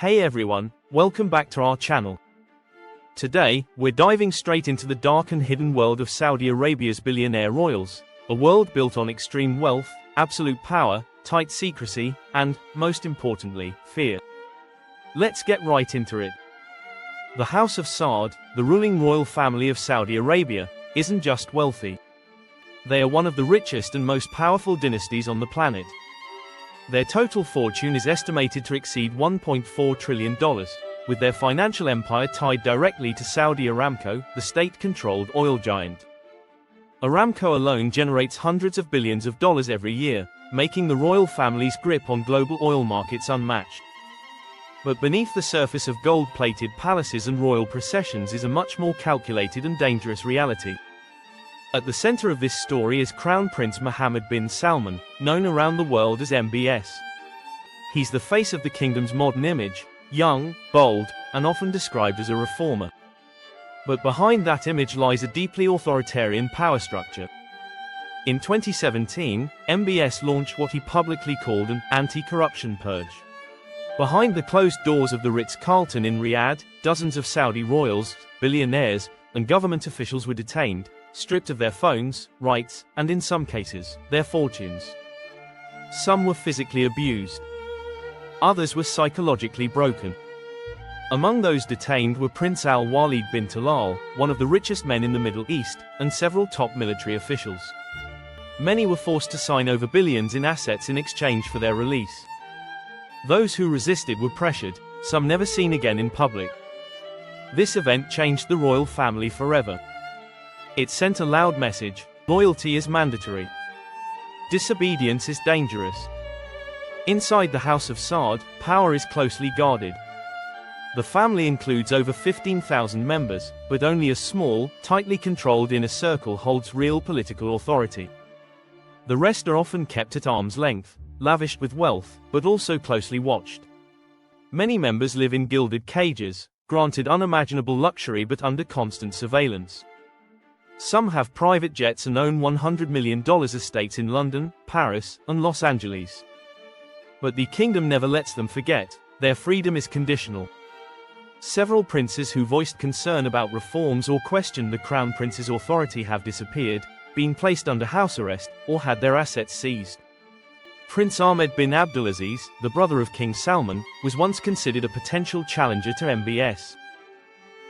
Hey everyone, welcome back to our channel. Today, we're diving straight into the dark and hidden world of Saudi Arabia's billionaire royals, a world built on extreme wealth, absolute power, tight secrecy, and, most importantly, fear. Let's get right into it. The House of Saud, the ruling royal family of Saudi Arabia, isn't just wealthy. They are one of the richest and most powerful dynasties on the planet. Their total fortune is estimated to exceed $1.4 trillion, with their financial empire tied directly to Saudi Aramco, the state-controlled oil giant. Aramco alone generates hundreds of billions of dollars every year, making the royal family's grip on global oil markets unmatched. But beneath the surface of gold-plated palaces and royal processions is a much more calculated and dangerous reality. At the center of this story is Crown Prince Mohammed bin Salman, known around the world as MBS. He's the face of the kingdom's modern image, young, bold, and often described as a reformer. But behind that image lies a deeply authoritarian power structure. In 2017, MBS launched what he publicly called an anti-corruption purge. Behind the closed doors of the Ritz-Carlton in Riyadh, dozens of Saudi royals, billionaires, and government officials were detained, stripped of their phones, rights, and in some cases, their fortunes. Some were physically abused. Others were psychologically broken. Among those detained were Prince Al-Walid bin Talal, one of the richest men in the Middle East, and several top military officials. Many were forced to sign over billions in assets in exchange for their release. Those who resisted were pressured, some never seen again in public. This event changed the royal family forever. It sent a loud message: loyalty is mandatory. Disobedience is dangerous. Inside the House of Saud, power is closely guarded. The family includes over 15,000 members, but only a small, tightly controlled inner circle holds real political authority. The rest are often kept at arm's length, lavished with wealth, but also closely watched. Many members live in gilded cages, granted unimaginable luxury but under constant surveillance. Some have private jets and own $100 million estates in London, Paris, and Los Angeles. But the kingdom never lets them forget, their freedom is conditional. Several princes who voiced concern about reforms or questioned the crown prince's authority have disappeared, been placed under house arrest, or had their assets seized. Prince Ahmed bin Abdulaziz, the brother of King Salman, was once considered a potential challenger to MBS.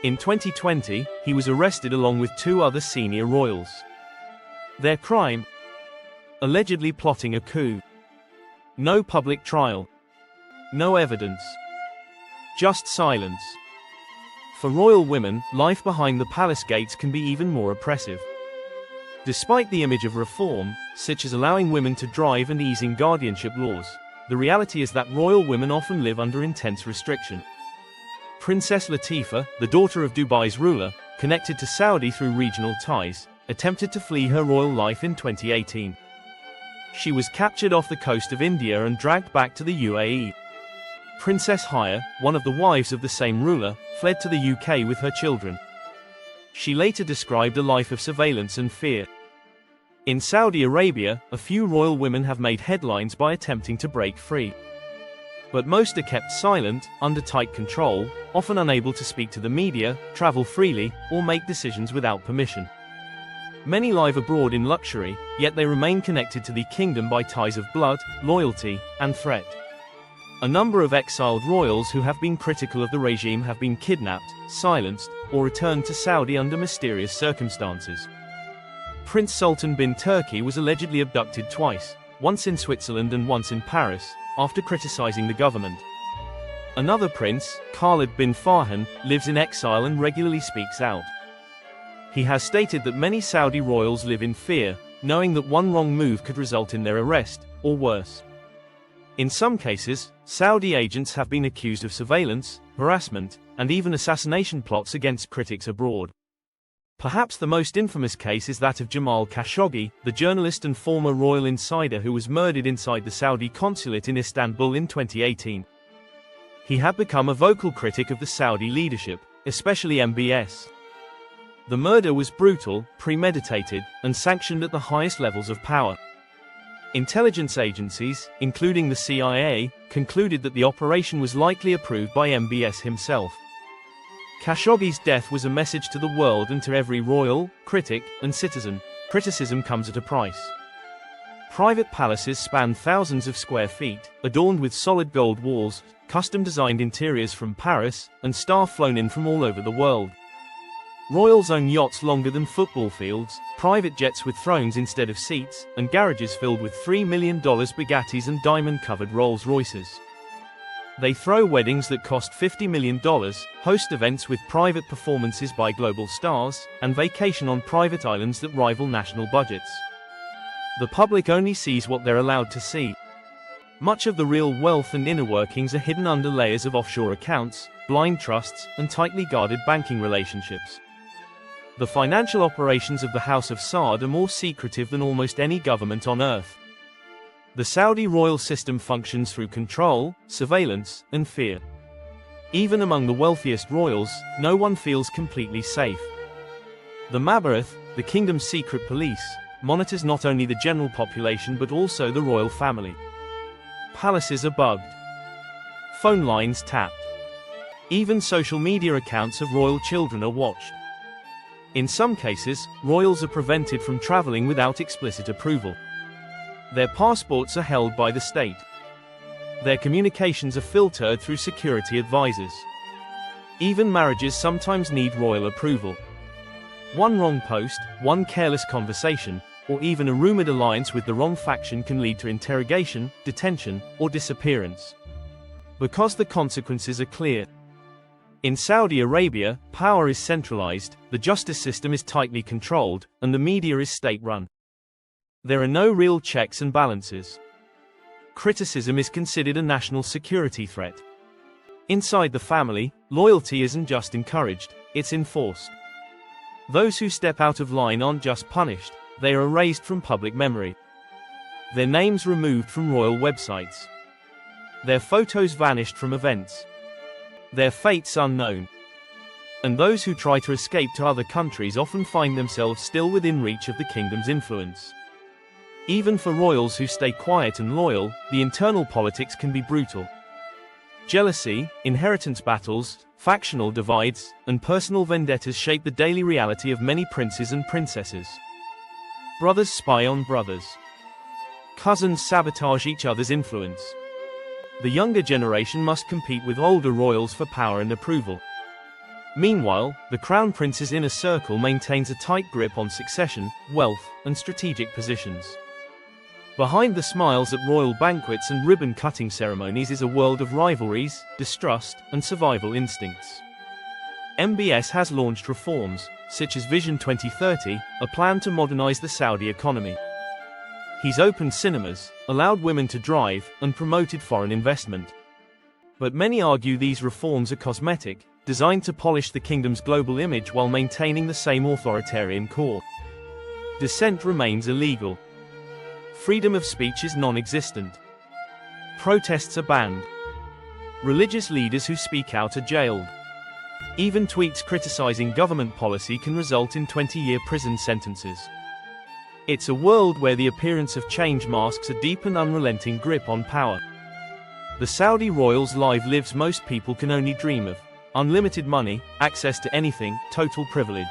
In 2020, he was arrested along with two other senior royals. Their crime? Allegedly plotting a coup. No public trial. No evidence. Just silence. For royal women, life behind the palace gates can be even more oppressive. Despite the image of reform, such as allowing women to drive and easing guardianship laws, the reality is that royal women often live under intense restriction. Princess Latifah, the daughter of Dubai's ruler, connected to Saudi through regional ties, attempted to flee her royal life in 2018. She was captured off the coast of India and dragged back to the UAE. Princess Haya, one of the wives of the same ruler, fled to the UK with her children. She later described a life of surveillance and fear. In Saudi Arabia, a few royal women have made headlines by attempting to break free. But most are kept silent, under tight control, often unable to speak to the media, travel freely, or make decisions without permission. Many live abroad in luxury, yet they remain connected to the kingdom by ties of blood, loyalty, and threat. A number of exiled royals who have been critical of the regime have been kidnapped, silenced, or returned to Saudi under mysterious circumstances. Prince Sultan bin Turki was allegedly abducted twice, once in Switzerland and once in Paris, after criticizing the government. Another prince, Khalid bin Farhan, lives in exile and regularly speaks out. He has stated that many Saudi royals live in fear, knowing that one wrong move could result in their arrest, or worse. In some cases, Saudi agents have been accused of surveillance, harassment, and even assassination plots against critics abroad. Perhaps the most infamous case is that of Jamal Khashoggi, the journalist and former royal insider who was murdered inside the Saudi consulate in Istanbul in 2018. He had become a vocal critic of the Saudi leadership, especially MBS. The murder was brutal, premeditated, and sanctioned at the highest levels of power. Intelligence agencies, including the CIA, concluded that the operation was likely approved by MBS himself. Khashoggi's death was a message to the world and to every royal, critic, and citizen: criticism comes at a price. Private palaces span thousands of square feet, adorned with solid gold walls, custom-designed interiors from Paris, and staff flown in from all over the world. Royals own yachts longer than football fields, private jets with thrones instead of seats, and garages filled with $3 million Bugattis and diamond-covered Rolls-Royces. They throw weddings that cost $50 million, host events with private performances by global stars, and vacation on private islands that rival national budgets. The public only sees what they're allowed to see. Much of the real wealth and inner workings are hidden under layers of offshore accounts, blind trusts, and tightly guarded banking relationships. The financial operations of the House of Saud are more secretive than almost any government on earth. The Saudi royal system functions through control, surveillance, and fear. Even among the wealthiest royals, no one feels completely safe. The Mabarith, the kingdom's secret police, monitors not only the general population but also the royal family. Palaces are bugged. Phone lines tapped. Even social media accounts of royal children are watched. In some cases, royals are prevented from traveling without explicit approval. Their passports are held by the state. Their communications are filtered through security advisors. Even marriages sometimes need royal approval. One wrong post, one careless conversation, or even a rumored alliance with the wrong faction can lead to interrogation, detention, or disappearance. Because the consequences are clear. In Saudi Arabia, power is centralized, the justice system is tightly controlled, and the media is state-run. There are no real checks and balances. Criticism is considered a national security threat. Inside the family, loyalty isn't just encouraged, it's enforced. Those who step out of line aren't just punished, they are erased from public memory. Their names removed from royal websites. Their photos vanished from events. Their fates unknown. And those who try to escape to other countries often find themselves still within reach of the kingdom's influence. Even for royals who stay quiet and loyal, the internal politics can be brutal. Jealousy, inheritance battles, factional divides, and personal vendettas shape the daily reality of many princes and princesses. Brothers spy on brothers. Cousins sabotage each other's influence. The younger generation must compete with older royals for power and approval. Meanwhile, the crown prince's inner circle maintains a tight grip on succession, wealth, and strategic positions. Behind the smiles at royal banquets and ribbon-cutting ceremonies is a world of rivalries, distrust, and survival instincts. MBS has launched reforms, such as Vision 2030, a plan to modernize the Saudi economy. He's opened cinemas, allowed women to drive, and promoted foreign investment. But many argue these reforms are cosmetic, designed to polish the kingdom's global image while maintaining the same authoritarian core. Dissent remains illegal. Freedom of speech is non-existent. Protests are banned. Religious leaders who speak out are jailed. Even tweets criticizing government policy can result in 20-year prison sentences. It's a world where the appearance of change masks a deep and unrelenting grip on power. The Saudi royals' lives most people can only dream of: unlimited money, access to anything, total privilege.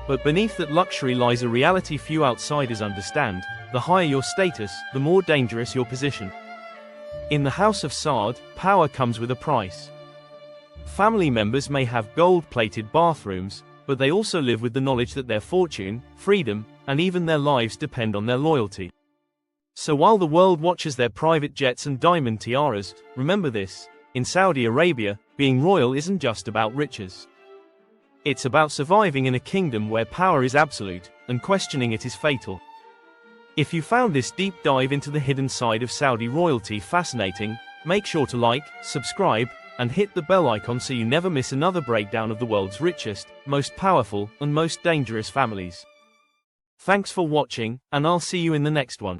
But beneath that luxury lies a reality few outsiders understand: the higher your status, the more dangerous your position. In the House of Saud, power comes with a price. Family members may have gold-plated bathrooms, but they also live with the knowledge that their fortune, freedom, and even their lives depend on their loyalty. So while the world watches their private jets and diamond tiaras, remember this: in Saudi Arabia, being royal isn't just about riches. It's about surviving in a kingdom where power is absolute, and questioning it is fatal. If you found this deep dive into the hidden side of Saudi royalty fascinating, make sure to like, subscribe, and hit the bell icon so you never miss another breakdown of the world's richest, most powerful, and most dangerous families. Thanks for watching, and I'll see you in the next one.